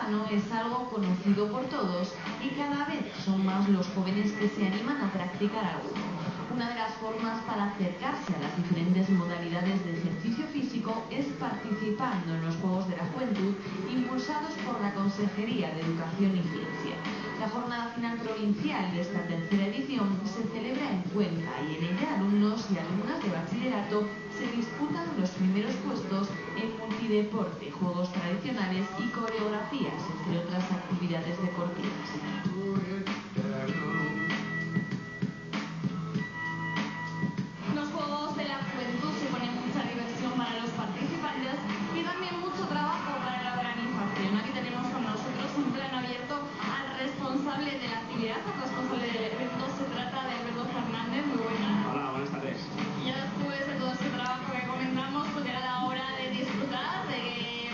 sano es algo conocido por todos y cada vez son más los jóvenes que se animan a practicar alguno. Una de las formas para acercarse a las diferentes modalidades de ejercicio físico es participando en los Juegos de la Juventud impulsados por la Consejería de Educación y Ciencia. La jornada final provincial de esta tercera edición se celebra en Cuenca y en ella alumnos y alumnas de bachillerato se disputan los primeros puestos en multideporte, juegos tradicionales y coreografías, entre otras actividades deportivas. Los Juegos de la Juventud suponen mucha diversión para los participantes y también mucho trabajo para la organización. Aquí tenemos con nosotros un plan abierto al responsable de la actividad, al responsable del evento. Se trata de Alberto Fernández. Muy buenas. Hola, buenas tardes. Y ya después de todo este trabajo que comentamos, pues era la hora de disfrutar, de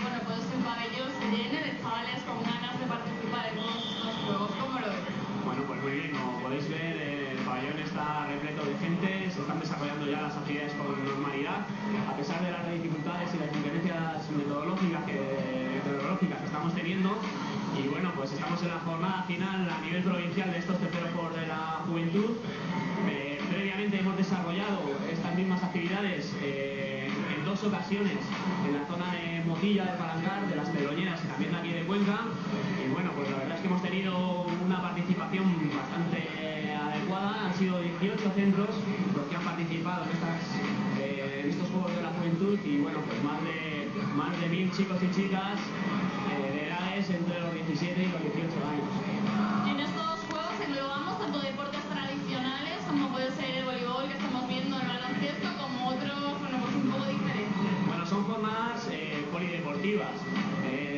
que pues el pabellón se llene de chavales con ganas de participar en todos estos juegos. ¿Cómo lo ves? Bueno, pues muy bien, como podéis ver, el pabellón está repleto de gente, se están desarrollando ya las actividades con normalidad, a pesar de las dificultades y las diferencias metodológicas que estamos teniendo. Y bueno, pues estamos en la jornada final a nivel provincial de estos terceros Juegos de la Juventud. Previamente hemos desarrollado estas mismas actividades en dos ocasiones en la zona de Motilla, de Palancar, de las Pedroñeras y también de aquí de Cuenca. Y bueno, pues la verdad es que hemos tenido una participación bastante adecuada. Han sido 18 centros los que han participado en estos Juegos de la Juventud y bueno, pues más de 1000 chicos y chicas de edades entre los 17 y los 18 años. En estos juegos englobamos tanto deportes tradicionales como puede ser el voleibol que estamos viendo, el baloncesto, como otros, pues un poco diferentes. Bueno, son jornadas polideportivas.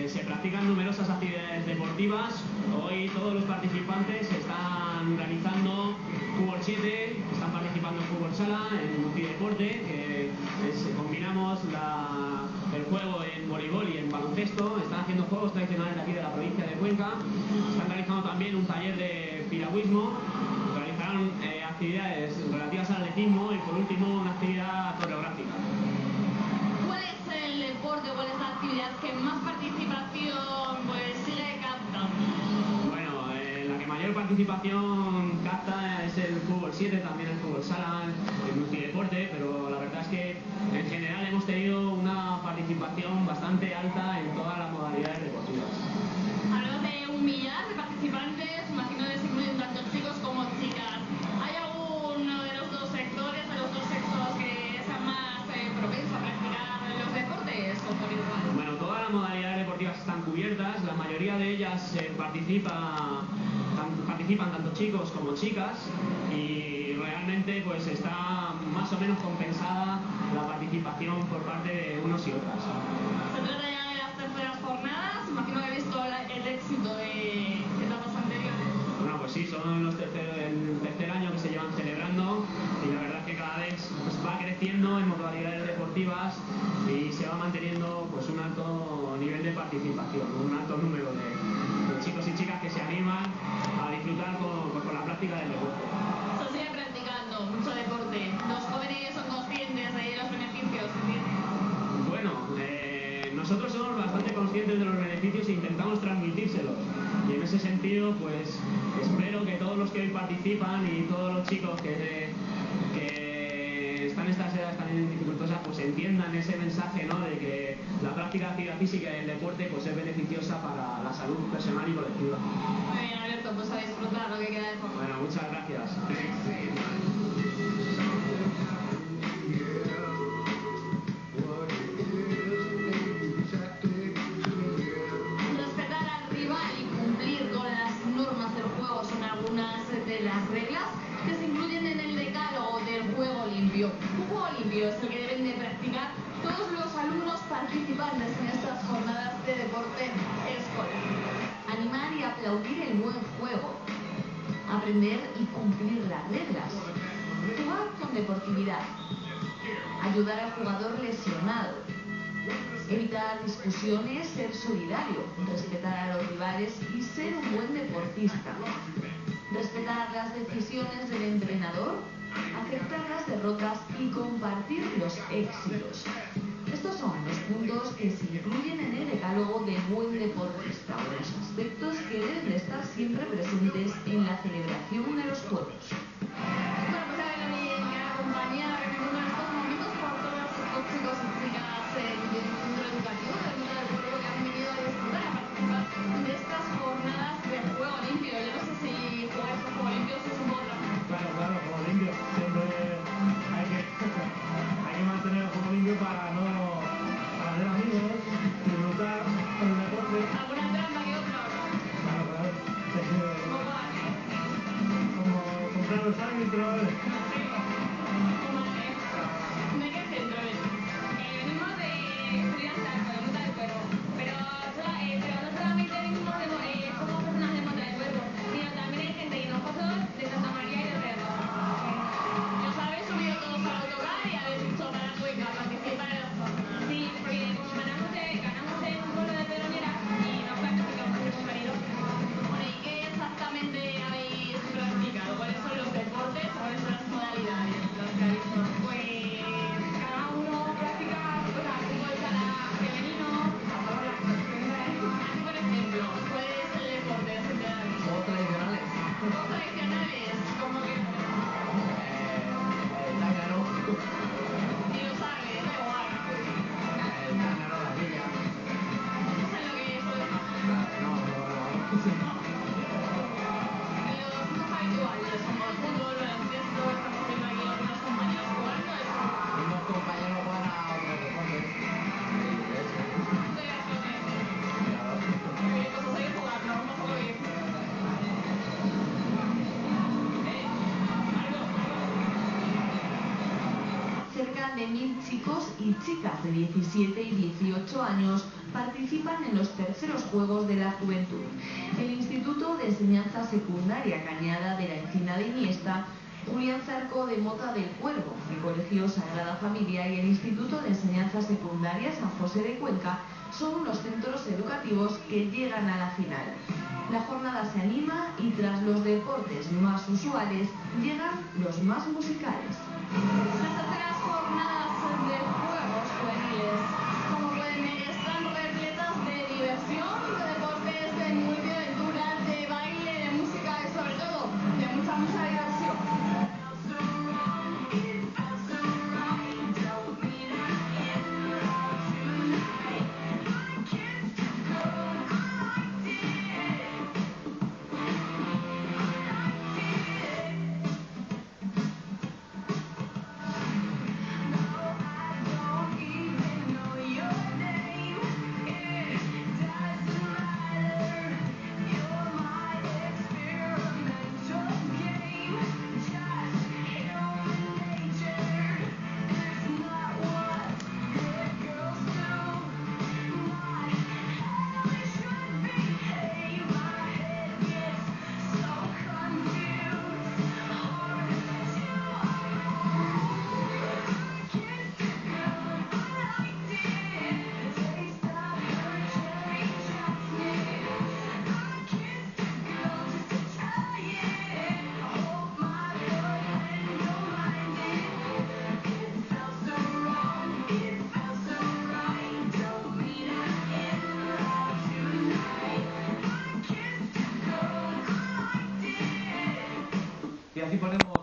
Se practican numerosas actividades deportivas. Hoy todos los participantes están realizando fútbol 7, están participando en fútbol sala, en multideporte, que combinamos el juego en voleibol y en baloncesto. Están haciendo juegos tradicionales de aquí de la provincia de Cuenca. Están realizando también un taller de piragüismo. Realizaron actividades relativas al atletismo y por último una actividad coreográfica. ¿Cuál es el deporte, cuál es la actividad que más participación sigue captando? Bueno, la que mayor participación capta es el fútbol 7, también el fútbol sala, el multideporte, pero la verdad es que en general hemos tenido una participación bastante alta en todas las modalidades deportivas. Hablamos de 1 millar de participantes, imagino que se incluyen tanto chicos como chicas. ¿Hay alguno de los dos sectores, de los dos sexos que sean más propensos a practicar los deportes o por igual? Bueno, todas las modalidades deportivas están cubiertas, la mayoría de ellas participan tanto chicos como chicas y realmente pues está más o menos compensada la participación por parte de unos y otras. Se trata ya de las terceras jornadas, imagino que he visto el éxito de etapas anteriores. Bueno, pues sí, son el tercer año que se llevan celebrando y la verdad es que cada vez va creciendo en modalidades deportivas y se va manteniendo pues un alto nivel de participación, un alto número de chicos y chicas que se animan a disfrutar con la práctica del deporte. Se sigue practicando mucho deporte. Los jóvenes son conscientes de los beneficios que tiene. Bueno, nosotros somos bastante conscientes de los beneficios e intentamos transmitírselos. Y en ese sentido, pues espero que todos los que hoy participan y todos los chicos que están en estas edades tan dificultosas, pues entiendan ese mensaje, ¿no?, de que la práctica de actividad física y el deporte pues es beneficiosa para la salud personal y colectiva. Muy bien, Alberto, pues a disfrutar lo que queda de forma. Bueno, muchas gracias. Respetar al rival y cumplir con las normas del juego son algunas de las reglas que se incluyen en el decálogo del juego limpio. Un juego limpio es el que deben de practicar todos los alumnos participantes en estas jornadas de deporte escolar. Animar y aplaudir el buen juego. Aprender y cumplir las reglas. Jugar con deportividad. Ayudar al jugador lesionado. Evitar discusiones, ser solidario, respetar a los rivales y ser un buen deportista. Respetar las decisiones del entrenador, aceptar las derrotas y compartir los éxitos. Estos son los puntos que se incluyen en el decálogo de buen deportista. siempre presentes en la celebración de los Juegos. Bueno, pues a ver, me acompaña en estos momentos por todos estos chicos y chicas del centro educativo del mundo del pueblo que han venido a disfrutar, a participar de estas jornadas de juego limpio. Yo no sé si juegas a juego limpio o supongo otra. Claro, juego limpio. Siempre hay que mantener el juego limpio para hacer amigos, disfrutar con el deporte. ¿Alguna trampa que otra? Claro. ¿Cómo va? Como comprar los árbitros. ¿De qué centro ves? Venimos de Julián Zarco, de Mota del Cuervo, pero no solamente venimos somos personas de Mota del Cuervo, sino también hay gente de nosotros de Santa María y de Real. Nos habéis subido todos al autocar y habéis dicho para Cuenca, participar en las jornadas. Sí, porque como ganamos en un pueblo de Pedronera y nos clasificamos de compañeros. Bueno, ¿y qué exactamente habéis practicado? ¿Cuáles son los deportes o cuáles son las modalidades? Pues cada uno practica fútbol sala femenino, así por ejemplo, ¿cuál es el deporte de ese edad? Juegos tradicionales. Juegos tradicionales, como que El zángano. ni lo sabes, da igual. El zángano, la villa. No sé lo que es eso. No. Y los más habituales, como el fútbol, el baloncesto, estamos viendo aquí algunos compañeros jugando, eso. Unos compañeros van a otros deportes. ¿Qué cosas hay que jugar? No, vamos a jugar bien. Cerca de 1000 chicos y chicas de 17 y 18 años participan en los terceros Juegos de la Juventud. El Instituto de Enseñanza Secundaria Cañada de la Encina de Iniesta, Julián Zarco de Mota del Cuervo, el Colegio Sagrada Familia y el Instituto de Enseñanza Secundaria San José de Cuenca son los centros educativos que llegan a la final. La jornada se anima y tras los deportes más usuales llegan los más musicales. Las terceras jornadas